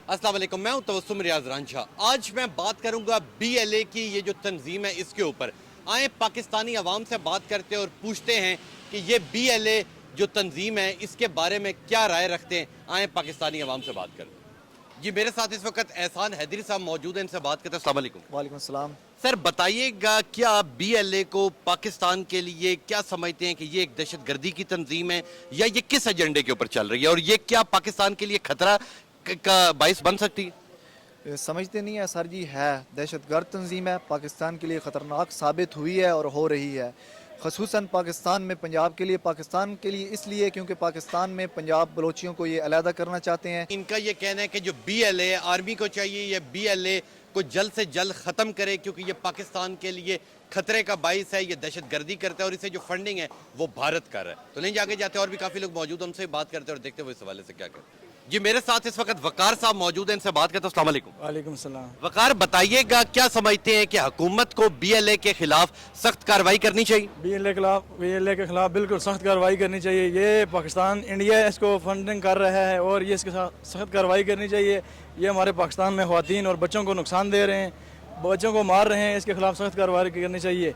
अस्सलाम वालेकुम, मैं हूं तबस्सुम रियाज रांझा। आज मैं बात करूंगा BLA की ये जो तंजीम है इसके ऊपर। आए पाकिस्तानी अवाम से बात करते हैं और पूछते हैं कि ये BLA जो तंजीम है इसके बारे में क्या राय रखते हैं। आए पाकिस्तानी अवाम से बात करते हैं। जी मेरे साथ इस वक्त एहसान हैदरी साहब मौजूद हैं, इनसे बात करते हैं। अस्सलाम वालेकुम। वालेकुम सलाम। सर बताइएगा, क्या आप BLA को पाकिस्तान के लिए क्या समझते हैं कि ये एक दहशतगर्दी की तंजीम है या ये किस एजेंडे के ऊपर चल रही है, और ये क्या पाकिस्तान के लिए खतरा का बाइस बन सकती है? समझते नहीं है सर जी, है दहशतगर्द तंजीम है, पाकिस्तान के लिए ख़तरनाक साबित हुई है और हो रही है। ख़ुसूसन पाकिस्तान में पंजाब के लिए, पाकिस्तान के लिए इसलिए क्योंकि पाकिस्तान में पंजाब बलोचियों को ये अलहदा करना चाहते हैं। इनका ये कहना है कि जो BLA आर्मी को चाहिए, ये BLA को जल्द से जल्द ख़त्म करे क्योंकि ये पाकिस्तान के लिए खतरे का बाइस है, ये दहशतगर्दी करता है और इसे जो फंडिंग है वो भारत कर रहा है। तो नहीं आगे जाते, और भी काफ़ी लोग मौजूद हैं, उनसे बात करते हैं और देखते हैं वो इस हवाले से क्या करते हैं। जी मेरे साथ इस वक्त वकार साहब मौजूद हैं, इनसे बात करते हैं। अस्सलाम वालेकुम। वालेकुम सलाम। वकार बताइएगा, क्या समझते हैं कि हुकूमत को BLA के खिलाफ सख्त कार्रवाई करनी चाहिए? BLA के खिलाफ बिल्कुल सख्त कार्रवाई करनी चाहिए। ये पाकिस्तान, इंडिया इसको फंडिंग कर रहा है और ये इसके साथ सख्त कार्रवाई करनी चाहिए। ये हमारे पाकिस्तान में ख़वातीन और बच्चों को नुकसान दे रहे हैं, बच्चों को मार रहे हैं, इसके खिलाफ सख्त कार्रवाई करनी चाहिए।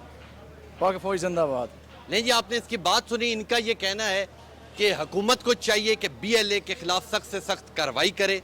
पाक फौज जिंदाबाद। नहीं जी, आपने इसकी बात सुनी। इनका ये कहना है कि हुकूमत को चाहिए कि BLA के खिलाफ सख्त से सख्त कार्रवाई करे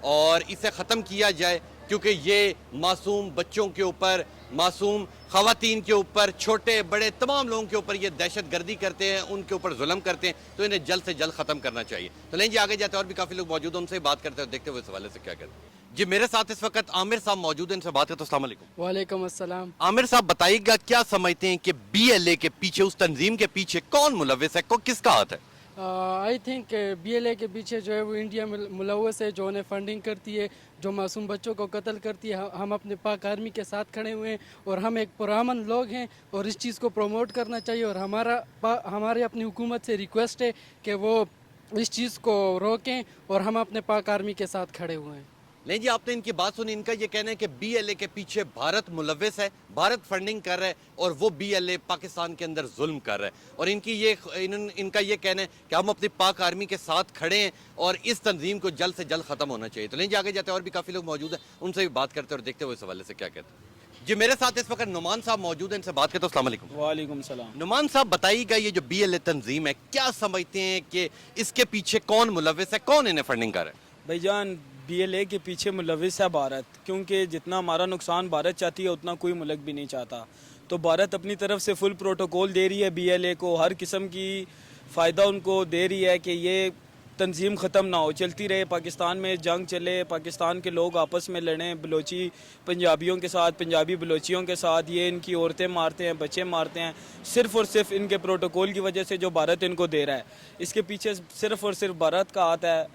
और इसे ख़त्म किया जाए क्योंकि ये मासूम बच्चों के ऊपर, मासूम ख़वातीन के ऊपर, छोटे बड़े तमाम लोगों के ऊपर ये दहशतगर्दी करते हैं, उनके ऊपर जुल्म करते हैं, तो इन्हें जल्द से जल्द ख़त्म करना चाहिए। तो नहीं जी आगे जाते हैं, और भी काफ़ी लोग मौजूद हैं, उनसे बात करते हैं, देखते हुए इस हवाले से क्या कहते हैं। जी मेरे साथ इस वक्त आमिर साहब मौजूद हैं, इनसे बात करते हैं। अस्सलाम वालेकुम। वालेकुम अस्सलाम। आमिर साहब बताइएगा, क्या समझते हैं कि BLA के पीछे, उस तंजीम के पीछे कौन मुलव्विस है, किसका हाथ है? आई थिंक BLA के पीछे जो है वो इंडिया में मुलव्वस है, जो उन्हें फंडिंग करती है, जो मासूम बच्चों को कत्ल करती है। हम अपने पाक आर्मी के साथ खड़े हुए हैं और हम एक पुरअमन लोग हैं और इस चीज़ को प्रमोट करना चाहिए। और हमारे अपनी हुकूमत से रिक्वेस्ट है कि वो इस चीज़ को रोकें और हम अपने पाक आर्मी के साथ खड़े हुए हैं। नहीं जी, आपने इनकी बात सुनी। इनका ये कहना है कि BLA के पीछे भारत मुलव्विस है, भारत फंडिंग कर रहा है और वो BLA पाकिस्तान के अंदर जुल्म कर रहा है। और इनका ये कहना है कि हम अपनी पाक आर्मी के साथ खड़े हैं और इस तंजीम को जल्द से जल्द ख़त्म होना चाहिए। तो नहीं जी आगे जाते हैं, और भी काफ़ी लोग मौजूद हैं, उनसे भी बात करते हैं और देखते हुए इस हवाले से क्या कहते हैं। जी मेरे साथ इस वक्त नुमान साहब मौजूद हैं, इनसे बात करते हैं। अस्सलाम वालेकुम। वालेकुम सलाम। नुमान साहब बताइएगा, ये जो BLA तंजीम है, क्या समझते हैं कि इसके पीछे कौन मुलव्विस है, कौन इन्हें फंडिंग कर रहा है? भाईजान, BLA के पीछे मुलव्विस है भारत, क्योंकि जितना हमारा नुकसान भारत चाहती है उतना कोई मुल्क भी नहीं चाहता। तो भारत अपनी तरफ से फुल प्रोटोकॉल दे रही है BLA को, हर किस्म की फ़ायदा उनको दे रही है कि ये तंजीम ख़त्म ना हो, चलती रहे, पाकिस्तान में जंग चले, पाकिस्तान के लोग आपस में लड़ें, बलोची पंजाबियों के साथ, पंजाबी बलोचियों के साथ। ये इनकी औरतें मारते हैं, बच्चे मारते हैं, सिर्फ़ और सिर्फ इनके प्रोटोकॉल की वजह से जो भारत इनको दे रहा है। इसके पीछे सिर्फ़ और सिर्फ भारत का हाथ है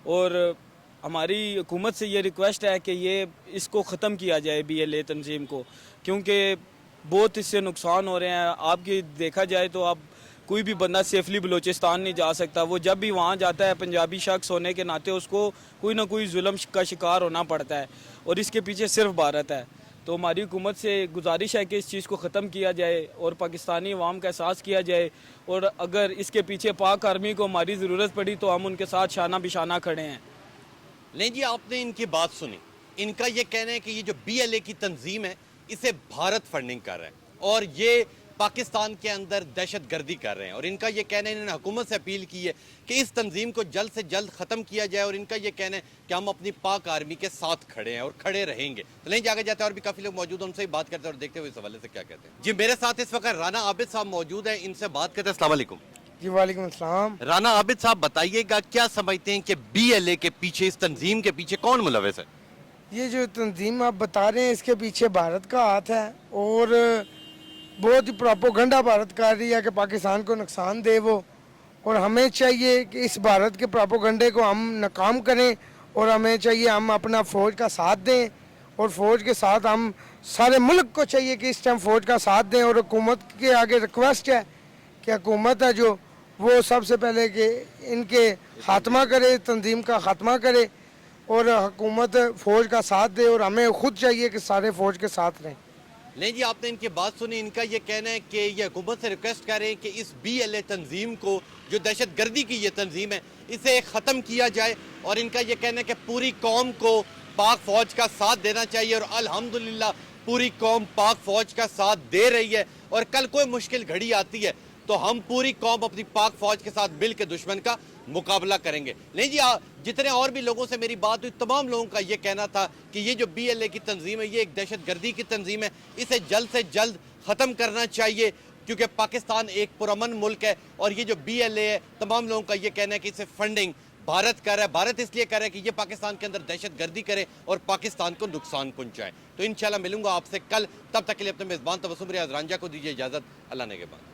और हमारी हुकूमत से ये रिक्वेस्ट है कि ये इसको ख़त्म किया जाए BLA तंजीम को, क्योंकि बहुत इससे नुकसान हो रहे हैं। आपकी देखा जाए तो आप कोई भी बंदा सेफली बलूचिस्तान नहीं जा सकता। वो जब भी वहाँ जाता है, पंजाबी शख्स होने के नाते उसको कोई ना कोई जुल्म का शिकार होना पड़ता है और इसके पीछे सिर्फ भारत है। तो हमारी हुकूमत से गुजारिश है कि इस चीज़ को ख़त्म किया जाए और पाकिस्तानी अवाम का एहसास किया जाए, और अगर इसके पीछे पाक आर्मी को हमारी ज़रूरत पड़ी तो हम उनके साथ शाना बिशाना खड़े हैं। नहीं जी, आपने इनकी बात सुनी। इनका ये कहना है कि ये जो BLA की तंजीम है इसे भारत फंडिंग कर रहा है और ये पाकिस्तान के अंदर दहशतगर्दी कर रहे हैं। और इनका ये कहना है, इन्होंने हुकूमत से अपील की है कि इस तंजीम को जल्द से जल्द ख़त्म किया जाए। और इनका ये कहना है कि हम अपनी पाक आर्मी के साथ खड़े हैं और खड़े रहेंगे। तो नहीं जाके जाते हैं, और भी काफ़ी लोग मौजूद हैं, उनसे ही बात करते हैं और देखते हुए इस हवाले से क्या कहते हैं। जी मेरे साथ इस वक्त राना आबिद साहब मौजूद हैं, इनसे बात करते हैं। अस्सलाम वालेकुम। जी वालेकुम अस्सलाम। राना आबिद साहब बताइएगा, क्या समझते हैं कि BLA के पीछे, इस तंजीम के पीछे कौन मुलव्विस है? ये जो तंजीम आप बता रहे हैं इसके पीछे भारत का हाथ है और बहुत ही प्रोपोगंडा भारत कर रही है कि पाकिस्तान को नुकसान दे वो, और हमें चाहिए कि इस भारत के प्रोपोगंडे को हम नाकाम करें और हमें चाहिए हम अपना फ़ौज का साथ दें और फ़ौज के साथ हम सारे मुल्क को चाहिए कि इस टाइम फ़ौज का साथ दें। और हुकूमत के आगे रिक्वेस्ट है कि हुकूमत है जो वो सबसे पहले कि इनके खात्मा करे, तंजीम का खात्मा करे और हुकूमत फ़ौज का साथ दे, और हमें खुद चाहिए कि सारे फ़ौज के साथ रहें। نہیں جی آپ نے ان کی بات سنی. ان کا یہ کہنا ہے کہ یہ حکومت سے ریکویسٹ کر رہے ہیں کہ اس بی ایل اے تنظیم کو, جو دہشت گردی کی یہ تنظیم ہے, اسے ختم کیا جائے. اور ان کا یہ کہنا ہے کہ پوری قوم کو پاک فوج کا ساتھ دینا چاہیے, اور الحمدللہ پوری قوم پاک فوج کا ساتھ دے رہی ہے. اور کل کوئی مشکل گھڑی آتی ہے تو ہم پوری قوم اپنی پاک فوج کے ساتھ مل کے دشمن کا مقابلہ کریں گے. نہیں جی جتنے اور بھی لوگوں سے میری بات ہوئی, تمام لوگوں کا یہ کہنا تھا کہ یہ جو بی ایل اے کی تنظیم ہے یہ ایک دہشت گردی کی تنظیم ہے, اسے جلد سے جلد ختم کرنا چاہیے, کیونکہ پاکستان ایک پرامن ملک ہے. اور یہ جو بی ایل اے ہے, تمام لوگوں کا یہ کہنا ہے کہ اسے فنڈنگ بھارت کر رہا ہے. بھارت اس لیے کر رہا ہے کہ یہ پاکستان کے اندر دہشت گردی کرے اور پاکستان کو نقصان پہنچائے. تو انشاءاللہ ملوں گا آپ سے کل, تب تک کے لیے اپنے میزبان تبسم ریاض رانجھا کو دیجیے اجازت. اللہ نے کے بعد.